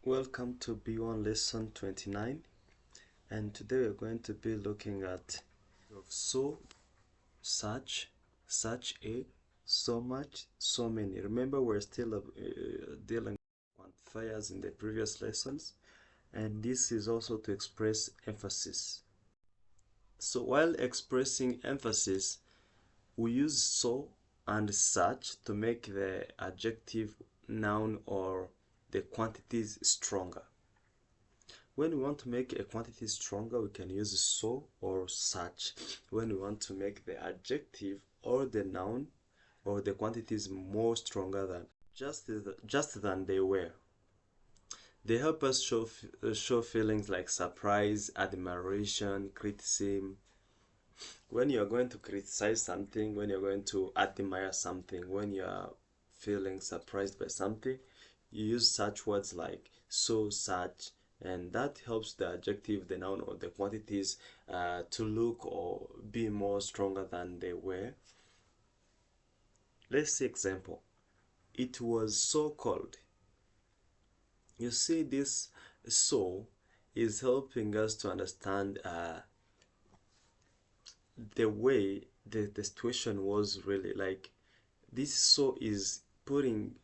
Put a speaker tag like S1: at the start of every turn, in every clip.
S1: Welcome to B1 lesson 29, and today we're going to be looking at so, such, such a, so much, so many. Remember, we're still dealing with quantifiers in the previous lessons, and this is also to express emphasis. So while expressing emphasis, we use so and such to make the adjective, noun, or the quantities stronger. When we want to make a quantity stronger, we can use so or such. When we want to make the adjective or the noun or the quantities more stronger than just than they were. They help us show feelings like surprise, admiration, criticism. When you are going to criticize something, when you're going to admire something, when you are feeling surprised by something, you use such words like so, such, and that helps the adjective, the noun, or the quantities to look or be more stronger than they were. Let's see example. It was so cold. You see, this so is helping us to understand the way the situation was really like. This so is putting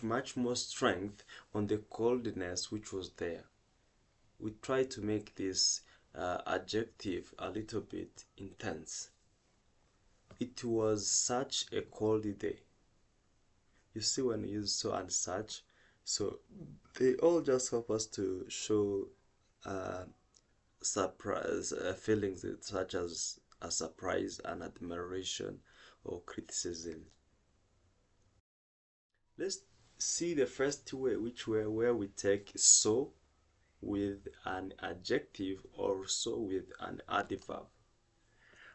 S1: much more strength on the coldness which was there. We try to make this adjective a little bit intense. It was such a cold day. You see, when you use so and such, so they all just help us to show surprise feelings such as a surprise, an admiration, or criticism. Let's see the first way, which way where we take so with an adjective or so with an adverb,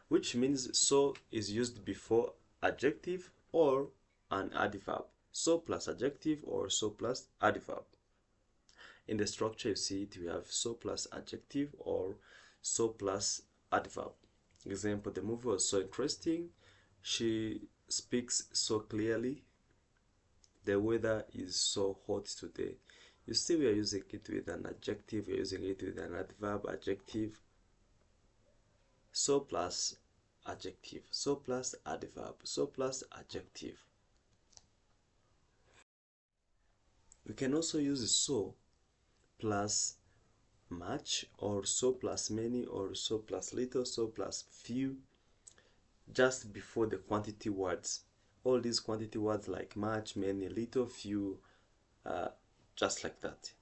S1: which means so is used before adjective or an adverb. So plus adjective or so plus adverb. In the structure, you see it, we have so plus adjective or so plus adverb. Example, the movie was so interesting. She speaks so clearly. The weather is so hot today. You see, we are using it with an adjective, we are using it with an adverb, adjective, so plus adjective, so plus adverb, so plus adjective. We can also use so plus much, or so plus many, or so plus little, so plus few, just before the quantity words. All these quantity words like much, many, little, few, just like that.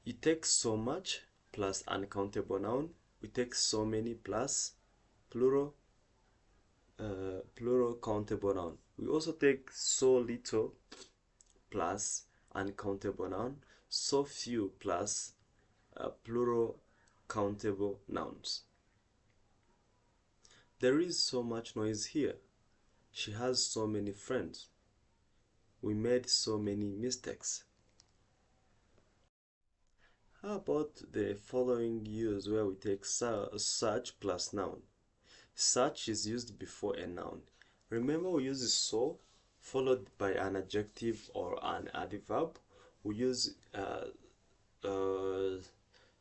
S1: You take so much plus uncountable noun. We take so many plus plural countable noun. We also take so little plus uncountable noun, so few plus plural countable nouns. There is so much noise here. She has so many friends. We made so many mistakes. How about the following use where we take such plus noun? Such is used before a noun. Remember, we use so followed by an adjective or an adverb. We use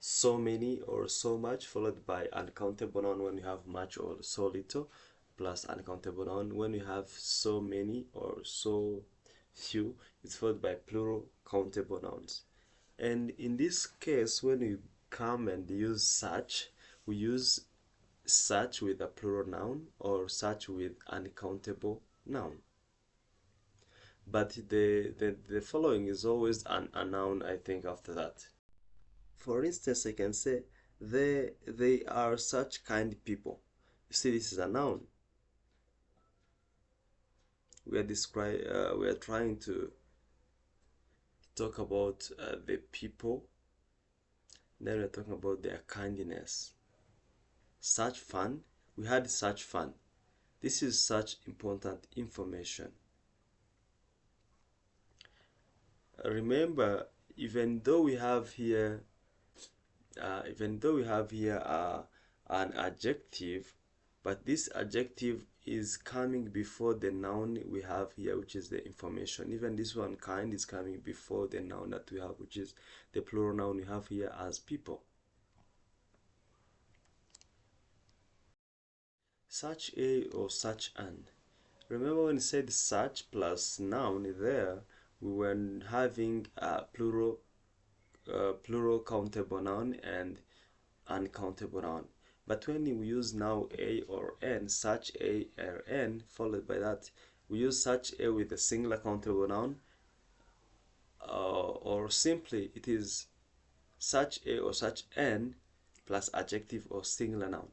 S1: so many or so much followed by uncountable noun when we have much or so little, plus uncountable noun when we have so many or so few. It's followed by plural countable nouns. And in this case, when we come and use such, we use such with a plural noun or such with uncountable noun. But the following is always a noun, I think, after that. For instance, I can say they are such kind people. You see, this is a noun. We are trying to talk about the people. Then we're talking about their kindness. Such fun. We had such fun. This is such important information. Remember, even though we have here an adjective, but this adjective is coming before the noun we have here, which is the information. Even this one, kind, is coming before the noun that we have, which is the plural noun we have here as people. Such a or such an. Remember when we said such plus noun there, we were having a plural countable noun and uncountable noun. But when we use now a or n, such a or n, followed by that, we use such a with a singular countable noun, or simply it is such a or such n plus adjective or singular noun.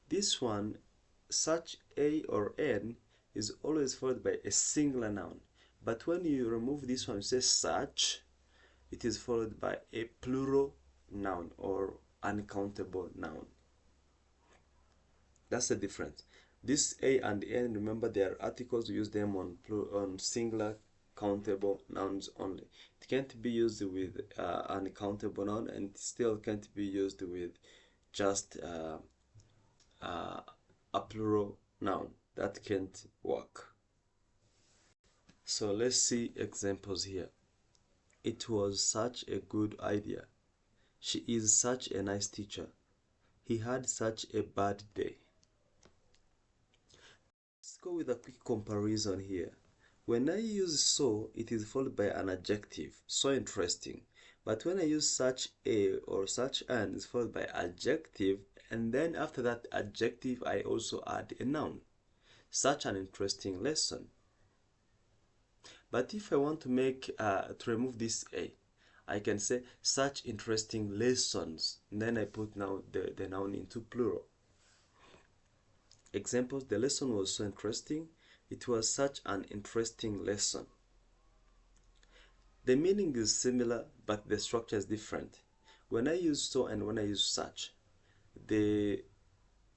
S1: This one, such a or n, is always followed by a singular noun. But when you remove this one, you say such, it is followed by a plural noun or uncountable noun. That's the difference. This a and n, remember, they are articles. We use them on singular countable nouns only. It can't be used with uncountable noun, and it still can't be used with just a plural noun. That can't work. So let's see examples here. It was such a good idea. She is such a nice teacher. He had such a bad day. Let's go with a quick comparison here. When I use so, it is followed by an adjective. So interesting. But when I use such a or such an, it's followed by adjective, and then after that adjective, I also add a noun. Such an interesting lesson. But if I want to remove this a, I can say such interesting lessons. And then I put now the noun into plural. Examples: the lesson was so interesting. It was such an interesting lesson. The meaning is similar, but the structure is different. When I use so and when I use such, the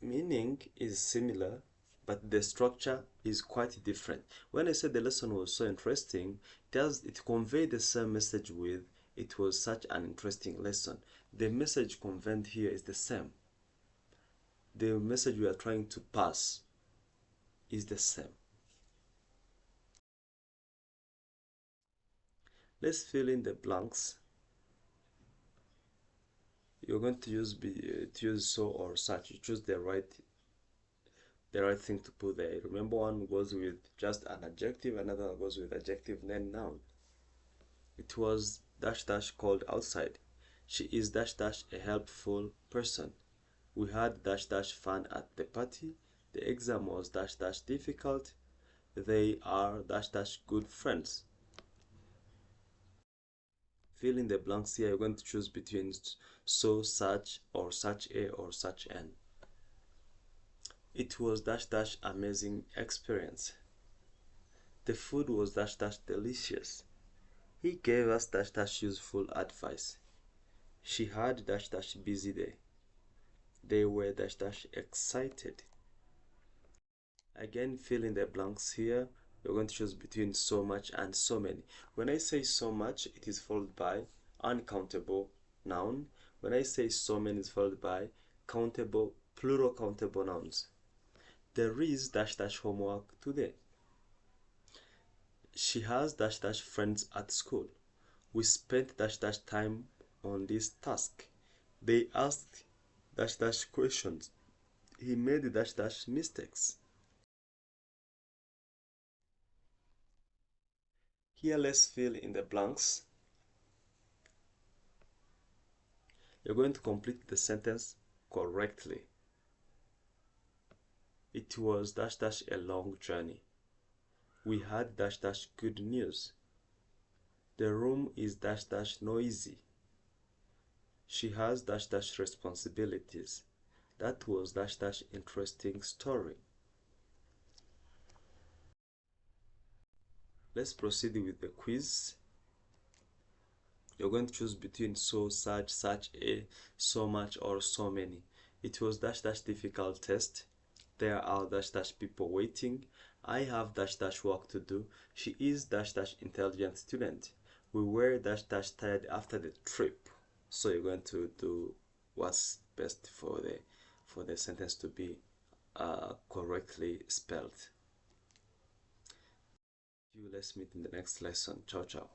S1: meaning is similar, but the structure is quite different. When I said the lesson was so interesting, it conveyed the same message with it was such an interesting lesson. The message conveyed here is the same. The message we are trying to pass is the same. Let's fill in the blanks. You're going to use so or such. You choose the right thing to put there. Remember, one goes with just an adjective, another one goes with adjective, then noun. It was dash dash cold outside. She is dash dash a helpful person. We had dash dash fun at the party. The exam was dash dash difficult. They are dash dash good friends. Fill in the blanks here. You're going to choose between so, such, or such a, or such an. It was dash dash amazing experience. The food was dash dash delicious. He gave us dash dash useful advice. She had dash dash busy day. They were dash dash excited. Again, fill in the blanks here. You're going to choose between so much and so many. When I say so much, it is followed by uncountable noun. When I say so many, it's followed by countable, plural countable nouns. There is dash dash homework today. She has dash dash friends at school. We spent dash dash time on this task. They asked dash dash questions. He made dash dash mistakes. Here, let's fill in the blanks. You're going to complete the sentence correctly. It was dash dash a long journey. We had dash dash good news. The room is dash dash noisy. She has dash dash responsibilities. That was dash dash interesting story. Let's proceed with the quiz. You're going to choose between so, such, such a, so much, or so many. It was dash dash difficult test. There are dash dash people waiting. I have dash dash work to do. She is dash dash intelligent student. We were dash dash tired after the trip. So you're going to do what's best for the sentence to be correctly spelled. Let's meet in the next lesson. Ciao, ciao.